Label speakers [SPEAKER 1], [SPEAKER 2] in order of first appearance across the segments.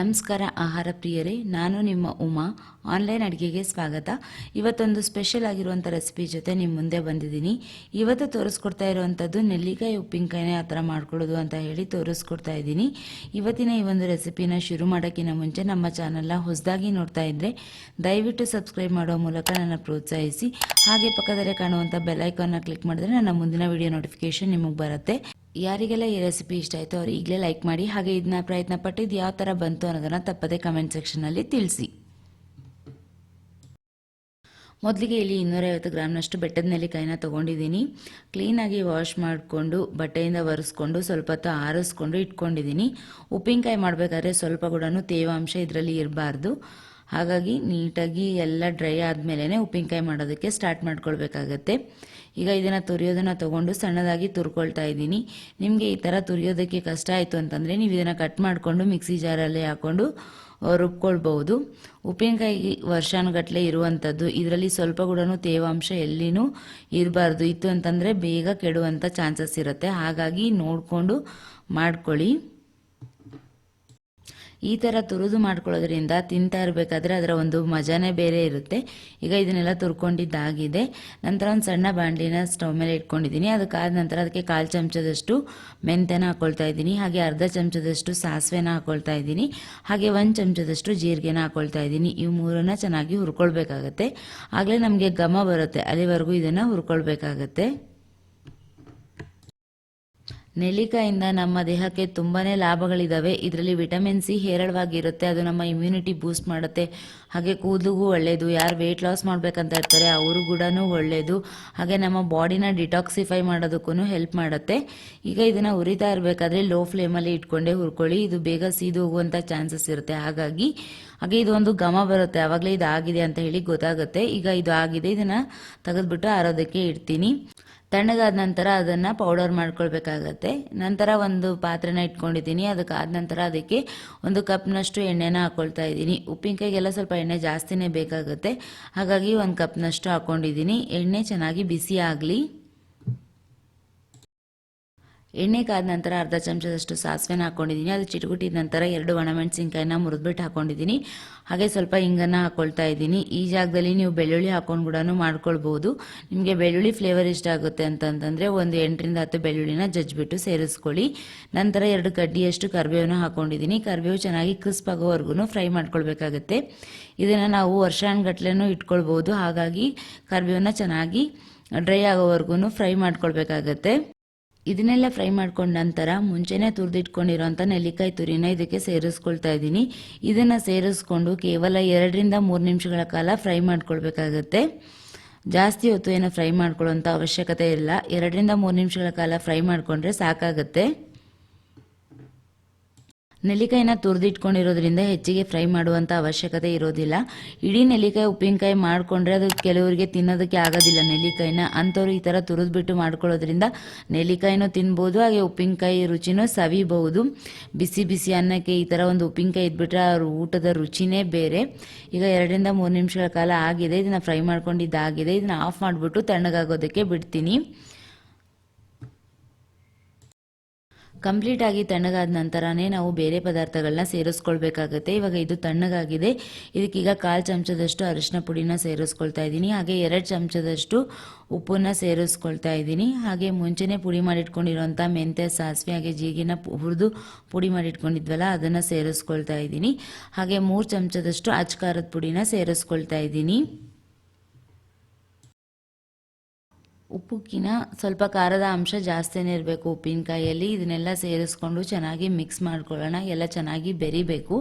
[SPEAKER 1] ನಮಸ್ಕಾರ ಆಹಾರ ಪ್ರಿಯರೇ, ನಾನು ನಿಮ್ಮ ಉಮಾ. ಆನ್ಲೈನ್ ಅಡುಗೆಗೆ ಸ್ವಾಗತ. ಇವತ್ತೊಂದು ಸ್ಪೆಷಲ್ ಆಗಿರುವಂಥ ರೆಸಿಪಿ ಜೊತೆ ನಿಮ್ಮ ಮುಂದೆ ಬಂದಿದ್ದೀನಿ. ಇವತ್ತು ತೋರಿಸ್ಕೊಡ್ತಾ ಇರುವಂಥದ್ದು ನೆಲ್ಲಿಕಾಯಿ ಉಪ್ಪಿನಕಾಯಿನೇ ಆ ಥರ ಮಾಡ್ಕೊಳ್ಳೋದು ಅಂತ ಹೇಳಿ ತೋರಿಸ್ಕೊಡ್ತಾ ಇದ್ದೀನಿ. ಇವತ್ತಿನ ಈ ಒಂದು ರೆಸಿಪಿನ ಶುರು ಮಾಡೋಕ್ಕಿಂತ ಮುಂಚೆ ನಮ್ಮ ಚಾನಲ್ನ ಹೊಸದಾಗಿ ನೋಡ್ತಾ ಇದ್ದರೆ ದಯವಿಟ್ಟು ಸಬ್ಸ್ಕ್ರೈಬ್ ಮಾಡೋ ಮೂಲಕ ನನ್ನ ಪ್ರೋತ್ಸಾಹಿಸಿ. ಹಾಗೆ ಪಕ್ಕದಲ್ಲೇ ಕಾಣುವಂಥ ಬೆಲ್ಲೈಕಾನ್ನ ಕ್ಲಿಕ್ ಮಾಡಿದ್ರೆ ನನ್ನ ಮುಂದಿನ ವಿಡಿಯೋ ನೋಟಿಫಿಕೇಶನ್ ನಿಮಗೆ ಬರುತ್ತೆ. ಯಾರಿಗೆಲ್ಲ ಈ ರೆಸಿಪಿ ಇಷ್ಟ ಆಯಿತು ಅವ್ರು ಈಗಲೇ ಲೈಕ್ ಮಾಡಿ. ಹಾಗೆ ಇದನ್ನ ಪ್ರಯತ್ನ ಪಟ್ಟಿದ್ದು ಯಾವ ಥರ ಬಂತು ಅನ್ನೋದನ್ನು ತಪ್ಪದೆ ಕಮೆಂಟ್ ಸೆಕ್ಷನಲ್ಲಿ ತಿಳಿಸಿ. ಮೊದಲಿಗೆ ಇಲ್ಲಿ 250 ಗ್ರಾಮ್ನಷ್ಟು ಬೆಟ್ಟದ ನೆಲ್ಲಿಕಾಯಿನ ತೊಗೊಂಡಿದ್ದೀನಿ. ಕ್ಲೀನಾಗಿ ವಾಶ್ ಮಾಡಿಕೊಂಡು ಬಟ್ಟೆಯಿಂದ ಒರೆಸ್ಕೊಂಡು ಸ್ವಲ್ಪ ಹೊತ್ತು ಆರಿಸ್ಕೊಂಡು ಇಟ್ಕೊಂಡಿದ್ದೀನಿ. ಉಪ್ಪಿನಕಾಯಿ ಮಾಡಬೇಕಾದ್ರೆ ಸ್ವಲ್ಪ ಕೂಡ ತೇವಾಂಶ ಇದರಲ್ಲಿ ಇರಬಾರ್ದು. ಹಾಗಾಗಿ ನೀಟಾಗಿ ಎಲ್ಲ ಡ್ರೈ ಆದಮೇಲೆ ಉಪ್ಪಿನಕಾಯಿ ಮಾಡೋದಕ್ಕೆ ಸ್ಟಾರ್ಟ್ ಮಾಡ್ಕೊಳ್ಬೇಕಾಗತ್ತೆ. ಈಗ ಇದನ್ನು ತುರಿಯೋದನ್ನು ತೊಗೊಂಡು ಸಣ್ಣದಾಗಿ ತುರ್ಕೊಳ್ತಾ ಇದ್ದೀನಿ. ನಿಮಗೆ ಈ ಥರ ತುರಿಯೋದಕ್ಕೆ ಕಷ್ಟ ಆಯಿತು ಅಂತಂದರೆ ನೀವು ಇದನ್ನು ಕಟ್ ಮಾಡಿಕೊಂಡು ಮಿಕ್ಸಿ ಜಾರಲ್ಲಿ ಹಾಕ್ಕೊಂಡು ರುಬ್ಕೊಳ್ಬೋದು. ಉಪ್ಪಿನಕಾಯಿ ವರ್ಷಾನುಗಟ್ಟಲೆ ಇರುವಂಥದ್ದು, ಇದರಲ್ಲಿ ಸ್ವಲ್ಪ ಕೂಡ ತೇವಾಂಶ ಎಲ್ಲಿನೂ ಇರಬಾರ್ದು. ಇತ್ತು ಅಂತಂದರೆ ಬೇಗ ಕೆಡುವಂಥ ಚಾನ್ಸಸ್ ಇರುತ್ತೆ. ಹಾಗಾಗಿ ನೋಡಿಕೊಂಡು ಮಾಡ್ಕೊಳ್ಳಿ. ಈ ಥರ ತುರಿದು ಮಾಡ್ಕೊಳ್ಳೋದ್ರಿಂದ ತಿಂತಾ ಇರಬೇಕಾದ್ರೆ ಅದರ ಒಂದು ಮಜಾನೇ ಬೇರೆ ಇರುತ್ತೆ. ಈಗ ಇದನ್ನೆಲ್ಲ ತುರ್ಕೊಂಡಿದ್ದಾಗಿದೆ. ನಂತರ ಒಂದು ಸಣ್ಣ ಬಾಣಲಿನ ಸ್ಟವ್ ಮೇಲೆ ಇಟ್ಕೊಂಡಿದ್ದೀನಿ. ಅದಕ್ಕಾದ ನಂತರ ಅದಕ್ಕೆ 1/4 ಚಮಚದಷ್ಟು ಮೆಂತ್ಯನ ಹಾಕ್ಕೊಳ್ತಾ ಇದ್ದೀನಿ. ಹಾಗೆ ಅರ್ಧ ಚಮಚದಷ್ಟು ಸಾಸಿವೆನ ಹಾಕ್ಕೊಳ್ತಾ ಇದ್ದೀನಿ. ಹಾಗೆ 1 ಚಮಚದಷ್ಟು ಜೀರಿಗೆನ ಹಾಕ್ಕೊಳ್ತಾ ಇದ್ದೀನಿ. ಇವು ಮೂರನ್ನ ಚೆನ್ನಾಗಿ ಹುರ್ಕೊಳ್ಬೇಕಾಗತ್ತೆ. ಆಗಲೇ ನಮಗೆ ಘಮ ಬರುತ್ತೆ. ಅಲ್ಲಿವರೆಗೂ ಇದನ್ನು ಹುರ್ಕೊಳ್ಬೇಕಾಗತ್ತೆ. ನೆಲ್ಲಿಕಾಯಿಂದ ನಮ್ಮ ದೇಹಕ್ಕೆ ತುಂಬಾ ಲಾಭಗಳಿದ್ದಾವೆ. ಇದರಲ್ಲಿ ವಿಟಮಿನ್ ಸಿ ಹೇರಳವಾಗಿರುತ್ತೆ. ಅದು ನಮ್ಮ ಇಮ್ಯುನಿಟಿ ಬೂಸ್ಟ್ ಮಾಡುತ್ತೆ. ಹಾಗೆ ಕೂದಲಿಗೂ ಒಳ್ಳೆಯದು. ಯಾರು ವೆಯ್ಟ್ ಲಾಸ್ ಮಾಡಬೇಕಂತ ಇರ್ತಾರೆ ಅವರು ಕೂಡ ಒಳ್ಳೆಯದು. ಹಾಗೆ ನಮ್ಮ ಬಾಡಿನ ಡಿಟಾಕ್ಸಿಫೈ ಮಾಡೋದಕ್ಕೂ ಹೆಲ್ಪ್ ಮಾಡುತ್ತೆ. ಈಗ ಇದನ್ನು ಹುರಿತಾ ಇರಬೇಕಾದ್ರೆ ಲೋ ಫ್ಲೇಮಲ್ಲಿ ಇಟ್ಕೊಂಡೇ ಹುರ್ಕೊಳ್ಳಿ. ಇದು ಬೇಗ ಸೀದು ಹೋಗುವಂಥ ಚಾನ್ಸಸ್ ಇರುತ್ತೆ. ಹಾಗೆ ಇದು ಒಂದು ಘಮ ಬರುತ್ತೆ. ಆವಾಗಲೇ ಇದು ಆಗಿದೆ ಅಂತ ಹೇಳಿ ಗೊತ್ತಾಗುತ್ತೆ. ಈಗ ಇದು ಆಗಿದೆ. ಇದನ್ನು ತೆಗೆದುಬಿಟ್ಟು ಆರೋದಕ್ಕೆ ಇಡ್ತೀನಿ. ತಣ್ಣಗಾದ ನಂತರ ಅದನ್ನು ಪೌಡರ್ ಮಾಡ್ಕೊಳ್ಬೇಕಾಗತ್ತೆ. ನಂತರ ಒಂದು ಪಾತ್ರೆನ ಇಟ್ಕೊಂಡಿದ್ದೀನಿ. ಅದಕ್ಕಾದ ನಂತರ ಅದಕ್ಕೆ 1 ಕಪ್ನಷ್ಟು ಎಣ್ಣೆನ ಹಾಕ್ಕೊಳ್ತಾ ಇದ್ದೀನಿ. ಉಪ್ಪಿನಕಾಯಿಗೆಲ್ಲ ಸ್ವಲ್ಪ ಎಣ್ಣೆ ಜಾಸ್ತಿನೇ ಬೇಕಾಗುತ್ತೆ. ಹಾಗಾಗಿ 1 ಕಪ್ನಷ್ಟು ಹಾಕ್ಕೊಂಡಿದ್ದೀನಿ. ಎಣ್ಣೆ ಚೆನ್ನಾಗಿ ಬಿಸಿ ಆಗಲಿ. ಎಣ್ಣೆ ಕಾದ ನಂತರ ಅರ್ಧ ಚಮಚದಷ್ಟು ಸಾಸಿವೆನ ಹಾಕ್ಕೊಂಡಿದ್ದೀನಿ. ಅದು ಚಿಟುಗುಟ್ಟಿದ ನಂತರ 2 ಒಣಮೆಣಸಿನ್ಕಾಯಿನ ಮುರಿದ್ಬಿಟ್ಟು ಹಾಕ್ಕೊಂಡಿದ್ದೀನಿ. ಹಾಗೆ ಸ್ವಲ್ಪ ಹಿಂಗನ್ನು ಹಾಕ್ಕೊಳ್ತಾ ಇದ್ದೀನಿ. ಈ ಜಾಗದಲ್ಲಿ ನೀವು ಬೆಳ್ಳುಳ್ಳಿ ಹಾಕ್ಕೊಂಡು ಕೂಡ ಮಾಡ್ಕೊಳ್ಬೋದು. ನಿಮಗೆ ಬೆಳ್ಳುಳ್ಳಿ ಫ್ಲೇವರ್ ಇಷ್ಟ ಆಗುತ್ತೆ ಅಂತಂದರೆ ಒಂದು 8ರಿಂದ 10 ಬೆಳ್ಳುಳ್ಳಿನ ಜಜ್ಜಿಬಿಟ್ಟು ಸೇರಿಸ್ಕೊಳ್ಳಿ. ನಂತರ 2 ಕಡ್ಡಿಯಷ್ಟು ಕರಿಬೇವನ್ನ ಹಾಕ್ಕೊಂಡಿದ್ದೀನಿ. ಕರಿಬೇವು ಚೆನ್ನಾಗಿ ಕ್ರಿಸ್ಪ್ ಆಗೋವರೆಗೂ ಫ್ರೈ ಮಾಡ್ಕೊಳ್ಬೇಕಾಗತ್ತೆ. ಇದನ್ನು ನಾವು ವರ್ಷಾನುಗಟ್ಲೆನೂ ಇಟ್ಕೊಳ್ಬೋದು. ಹಾಗಾಗಿ ಕರಿಬೇವನ್ನ ಚೆನ್ನಾಗಿ ಡ್ರೈ ಆಗೋವರೆಗೂ ಫ್ರೈ ಮಾಡ್ಕೊಳ್ಬೇಕಾಗತ್ತೆ. ಇದನ್ನೆಲ್ಲ ಫ್ರೈ ಮಾಡ್ಕೊಂಡ ನಂತರ ಮುಂಚೆನೇ ತುರಿದಿಟ್ಕೊಂಡಿರೋಂಥ ನೆಲ್ಲಿಕಾಯಿ ತುರಿನ ಇದಕ್ಕೆ ಸೇರಿಸ್ಕೊಳ್ತಾ ಇದ್ದೀನಿ. ಇದನ್ನು ಸೇರಿಸ್ಕೊಂಡು ಕೇವಲ 2ರಿಂದ 3 ನಿಮಿಷಗಳ ಕಾಲ ಫ್ರೈ ಮಾಡ್ಕೊಳ್ಬೇಕಾಗತ್ತೆ. ಜಾಸ್ತಿ ಹೊತ್ತು ಏನು ಫ್ರೈ ಮಾಡ್ಕೊಳ್ಳೋಂಥ ಅವಶ್ಯಕತೆ ಇಲ್ಲ. 2ರಿಂದ 3 ನಿಮಿಷಗಳ ಕಾಲ ಫ್ರೈ ಮಾಡಿಕೊಂಡ್ರೆ ಸಾಕಾಗತ್ತೆ. ನೆಲ್ಲಿಕಾಯಿನ ತುರಿದಿಟ್ಕೊಂಡಿರೋದ್ರಿಂದ ಹೆಚ್ಚಿಗೆ ಫ್ರೈ ಮಾಡುವಂಥ ಅವಶ್ಯಕತೆ ಇರೋದಿಲ್ಲ. ಇಡೀ ನೆಲ್ಲಿಕಾಯಿ ಉಪ್ಪಿನಕಾಯಿ ಮಾಡಿಕೊಂಡ್ರೆ ಅದು ಕೆಲವರಿಗೆ ತಿನ್ನೋದಕ್ಕೆ ಆಗೋದಿಲ್ಲ ನೆಲ್ಲಿಕಾಯಿನ. ಅಂಥವ್ರು ಈ ಥರ ತುರಿದ್ಬಿಟ್ಟು ಮಾಡ್ಕೊಳ್ಳೋದ್ರಿಂದ ನೆಲ್ಲಿಕಾಯಿನೂ ತಿನ್ಬೋದು. ಹಾಗೆ ಉಪ್ಪಿನಕಾಯಿ ರುಚಿನೂ ಸವಿಬಹುದು. ಬಿಸಿ ಬಿಸಿ ಅನ್ನಕ್ಕೆ ಈ ಥರ ಒಂದು ಉಪ್ಪಿನಕಾಯಿ ಇದ್ಬಿಟ್ರೆ ಅವ್ರ ಊಟದ ರುಚಿನೇ ಬೇರೆ. ಈಗ 2ರಿಂದ 3 ನಿಮಿಷಗಳ ಕಾಲ ಆಗಿದೆ. ಇದನ್ನು ಫ್ರೈ ಮಾಡ್ಕೊಂಡಿದ್ದಾಗಿದೆ. ಇದನ್ನು ಆಫ್ ಮಾಡಿಬಿಟ್ಟು ತಣ್ಣಗಾಗೋದಕ್ಕೆ ಬಿಡ್ತೀನಿ. ಕಂಪ್ಲೀಟಾಗಿ ತಣ್ಣಗಾದ ನಂತರನೇ ನಾವು ಬೇರೆ ಪದಾರ್ಥಗಳನ್ನ ಸೇರಿಸ್ಕೊಳ್ಬೇಕಾಗತ್ತೆ. ಇವಾಗ ಇದು ತಣ್ಣಗಾಗಿದೆ. ಇದಕ್ಕೀಗ 1/4 ಚಮಚದಷ್ಟು ಅರಿಶಿನ ಪುಡಿನ ಸೇರಿಸ್ಕೊಳ್ತಾ ಇದ್ದೀನಿ. ಹಾಗೆ 2 ಚಮಚದಷ್ಟು ಉಪ್ಪನ್ನ ಸೇರಿಸ್ಕೊಳ್ತಾ ಇದ್ದೀನಿ. ಹಾಗೆ ಮುಂಚೆನೇ ಪುಡಿ ಮಾಡಿಟ್ಕೊಂಡಿರೋಂಥ ಮೆಂತ್ಯ, ಸಾಸಿವೆ ಹಾಗೆ ಜೀರಿಗೆನ ಹುರಿದು ಪುಡಿ ಮಾಡಿಟ್ಕೊಂಡಿದ್ವಲ್ಲ ಅದನ್ನು ಸೇರಿಸ್ಕೊಳ್ತಾ ಇದ್ದೀನಿ. ಹಾಗೆ 3 ಚಮಚದಷ್ಟು ಅಚ್ಕಾರದ ಪುಡಿನ ಸೇರಿಸ್ಕೊಳ್ತಾ ಇದ್ದೀನಿ. ಉಪ್ಪುಕ್ಕಿನ ಸ್ವಲ್ಪ ಖಾರದ ಅಂಶ ಜಾಸ್ತಿನೇ ಇರಬೇಕು ಉಪ್ಪಿನಕಾಯಿಯಲ್ಲಿ. ಇದನ್ನೆಲ್ಲ ಸೇರಿಸ್ಕೊಂಡು ಚೆನ್ನಾಗಿ ಮಿಕ್ಸ್ ಮಾಡ್ಕೊಳ್ಳೋಣ. ಎಲ್ಲ ಚೆನ್ನಾಗಿ ಬೆರಿಬೇಕು.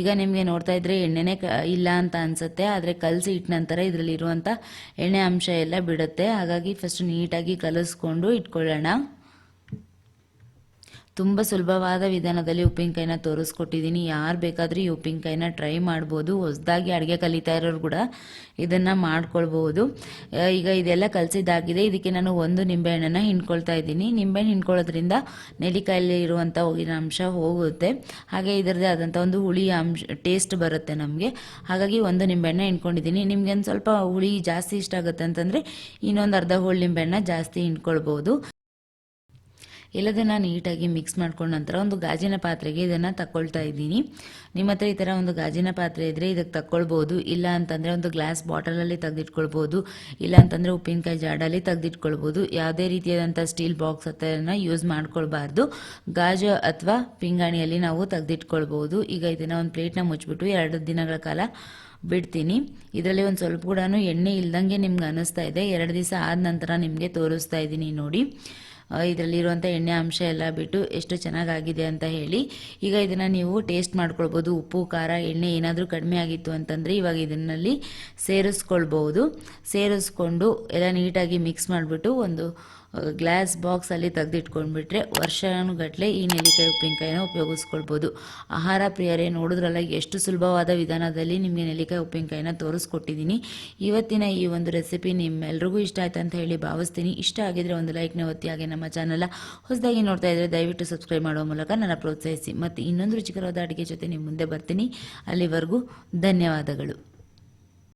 [SPEAKER 1] ಈಗ ನಿಮಗೆ ನೋಡ್ತಾ ಇದ್ರೆ ಎಣ್ಣೆನೇ ಇಲ್ಲ ಅಂತ ಅನಿಸುತ್ತೆ. ಆದರೆ ಕಲಸಿ ಇಟ್ಟ ನಂತರ ಇದರಲ್ಲಿರುವಂಥ ಎಣ್ಣೆ ಅಂಶ ಎಲ್ಲ ಬಿಡುತ್ತೆ. ಹಾಗಾಗಿ ಫಸ್ಟ್ ನೀಟಾಗಿ ಕಲಿಸ್ಕೊಂಡು ಇಟ್ಕೊಳ್ಳೋಣ. ತುಂಬ ಸುಲಭವಾದ ವಿಧಾನದಲ್ಲಿ ಉಪ್ಪಿನಕಾಯಿನ ತೋರಿಸ್ಕೊಟ್ಟಿದ್ದೀನಿ. ಯಾರು ಬೇಕಾದರೂ ಈ ಉಪ್ಪಿನಕಾಯಿನ ಟ್ರೈ ಮಾಡ್ಬೋದು. ಹೊಸದಾಗಿ ಅಡುಗೆ ಕಲಿತಾ ಇರೋರು ಕೂಡ ಇದನ್ನು ಮಾಡ್ಕೊಳ್ಬೋದು. ಈಗ ಇದೆಲ್ಲ ಕಲಸಿದ್ದಾಗಿದೆ. ಇದಕ್ಕೆ ನಾನು 1 ನಿಂಬೆಹಣ್ಣನ್ನು ಹಿಂಡ್ಕೊಳ್ತಾ ಇದ್ದೀನಿ. ನಿಂಬೆಹಣ್ಣು ಹಿಂಡ್ಕೊಳ್ಳೋದ್ರಿಂದ ನೆಲ್ಲಿಕಾಯಲ್ಲಿ ಇರುವಂಥ ಹೋಗಿನ ಅಂಶ ಹೋಗುತ್ತೆ. ಹಾಗೆ ಇದರದೇ ಆದಂಥ ಒಂದು ಹುಳಿ ಅಂಶ ಟೇಸ್ಟ್ ಬರುತ್ತೆ ನಮಗೆ. ಹಾಗಾಗಿ 1 ನಿಂಬೆಹಣ್ಣ ಹಿಂಡ್ಕೊಂಡಿದ್ದೀನಿ. ನಿಮಗೆ ಒಂದು ಸ್ವಲ್ಪ ಹುಳಿ ಜಾಸ್ತಿ ಇಷ್ಟ ಆಗುತ್ತೆ ಅಂತಂದರೆ ಇನ್ನೊಂದು ಅರ್ಧ ಹೋಳು ನಿಂಬೆಹಣ್ಣ ಜಾಸ್ತಿ ಹಿಂಡ್ಕೊಳ್ಬೋದು. ಎಲ್ಲದನ್ನು ನೀಟಾಗಿ ಮಿಕ್ಸ್ ಮಾಡ್ಕೊಂಡ ನಂತರ ಒಂದು ಗಾಜಿನ ಪಾತ್ರೆಗೆ ಇದನ್ನು ತಗೊಳ್ತಾ ಇದ್ದೀನಿ. ನಿಮ್ಮ ಹತ್ರ ಈ ಥರ ಒಂದು ಗಾಜಿನ ಪಾತ್ರೆ ಇದ್ದರೆ ಇದಕ್ಕೆ ತಗೊಳ್ಬೋದು, ಇಲ್ಲ ಅಂತಂದರೆ ಒಂದು ಗ್ಲಾಸ್ ಬಾಟಲಲ್ಲಿ ತೆಗೆದಿಟ್ಕೊಳ್ಬೋದು, ಇಲ್ಲ ಅಂತಂದರೆ ಉಪ್ಪಿನಕಾಯಿ ಜಾಡಲ್ಲಿ ತೆಗೆದಿಟ್ಕೊಳ್ಬೋದು. ಯಾವುದೇ ರೀತಿಯಾದಂಥ ಸ್ಟೀಲ್ ಬಾಕ್ಸ್ ಹತ್ರನ ಯೂಸ್ ಮಾಡ್ಕೊಳ್ಬಾರ್ದು. ಗಾಜು ಅಥವಾ ಪಿಂಗಾಣಿಯಲ್ಲಿ ನಾವು ತೆಗೆದಿಟ್ಕೊಳ್ಬೋದು. ಈಗ ಇದನ್ನು ಒಂದು ಪ್ಲೇಟ್ನ ಮುಚ್ಚಿಬಿಟ್ಟು 2 ದಿನಗಳ ಕಾಲ ಬಿಡ್ತೀನಿ. ಇದರಲ್ಲಿ ಒಂದು ಸ್ವಲ್ಪ ಕೂಡ ಎಣ್ಣೆ ಇಲ್ದಂಗೆ ನಿಮ್ಗೆ ಅನ್ನಿಸ್ತಾ ಇದೆ. 2 ದಿವಸ ಆದ ನಂತರ ನಿಮಗೆ ತೋರಿಸ್ತಾ ಇದ್ದೀನಿ ನೋಡಿ. ಇದರಲ್ಲಿರುವಂಥ ಎಣ್ಣೆ ಅಂಶ ಎಲ್ಲ ಬಿಟ್ಟು ಎಷ್ಟು ಚೆನ್ನಾಗಾಗಿದೆ ಅಂತ ಹೇಳಿ. ಈಗ ಇದನ್ನು ನೀವು ಟೇಸ್ಟ್ ಮಾಡ್ಕೊಳ್ಬೋದು. ಉಪ್ಪು ಖಾರ ಎಣ್ಣೆ ಏನಾದರೂ ಕಡಿಮೆ ಆಗಿತ್ತು ಅಂತಂದರೆ ಇವಾಗ ಇದನ್ನಲ್ಲಿ ಸೇರಿಸ್ಕೊಳ್ಬೋದು. ಸೇರಿಸ್ಕೊಂಡು ಎಲ್ಲ ನೀಟಾಗಿ ಮಿಕ್ಸ್ ಮಾಡಿಬಿಟ್ಟು ಒಂದು ಗ್ಲಾಸ್ ಬಾಕ್ಸಲ್ಲಿ ತೆಗೆದಿಟ್ಕೊಂಡ್ಬಿಟ್ರೆ ವರ್ಷಾನುಗಟ್ಟಲೆ ಈ ನೆಲ್ಲಿಕಾಯಿ ಉಪ್ಪಿನಕಾಯಿನ ಉಪಯೋಗಿಸ್ಕೊಳ್ಬೋದು. ಆಹಾರ ಪ್ರಿಯರೇ, ನೋಡಿದ್ರಲ್ಲ ಎಷ್ಟು ಸುಲಭವಾದ ವಿಧಾನದಲ್ಲಿ ನಿಮಗೆ ನೆಲ್ಲಿಕಾಯಿ ಉಪ್ಪಿನಕಾಯಿನ ತೋರಿಸ್ಕೊಟ್ಟಿದ್ದೀನಿ. ಇವತ್ತಿನ ಈ ಒಂದು ರೆಸಿಪಿ ನಿಮ್ಮೆಲ್ರಿಗೂ ಇಷ್ಟ ಆಯ್ತು ಅಂತ ಹೇಳಿ ಭಾವಿಸ್ತೀನಿ. ಇಷ್ಟ ಆಗಿದ್ರೆ ಒಂದು ಲೈಕ್ನ ಒತ್ತಿ, ಹಾಗೆ ನಮ್ಮ ಚಾನಲ್ ಹೊಸದಾಗಿ ನೋಡ್ತಾ ಇದ್ದರೆ ದಯವಿಟ್ಟು ಸಬ್ಸ್ಕ್ರೈಬ್ ಮಾಡುವ ಮೂಲಕ ನನ್ನ ಪ್ರೋತ್ಸಾಹಿಸಿ. ಮತ್ತು ಇನ್ನೊಂದು ರುಚಿಕರವಾದ ಅಡುಗೆ ಜೊತೆ ನಿಮ್ಮ ಮುಂದೆ ಬರ್ತೀನಿ. ಅಲ್ಲಿವರೆಗೂ ಧನ್ಯವಾದಗಳು.